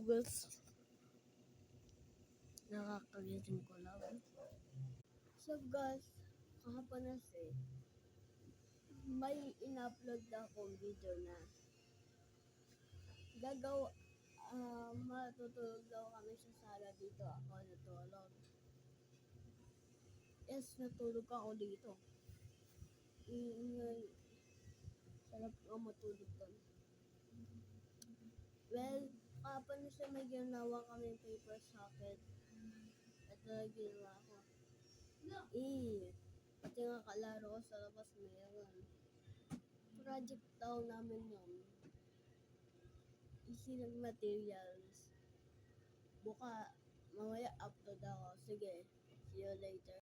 Googles. Nakakagising ko lang. So guys, kahapon na may in-upload na akong video na matutulog daw kami sa sala dito. Ako natulog. Yes, natulog ako dito. Sarap nga matulog doon. Well, kahapon na may ginawa kami paper socket. Ito na ginawa ko. Pati nga kalaro ko sa labas mayroon. Project daw namin yun. Easy ng materials. Mamaya upload ako. Sige, see you later.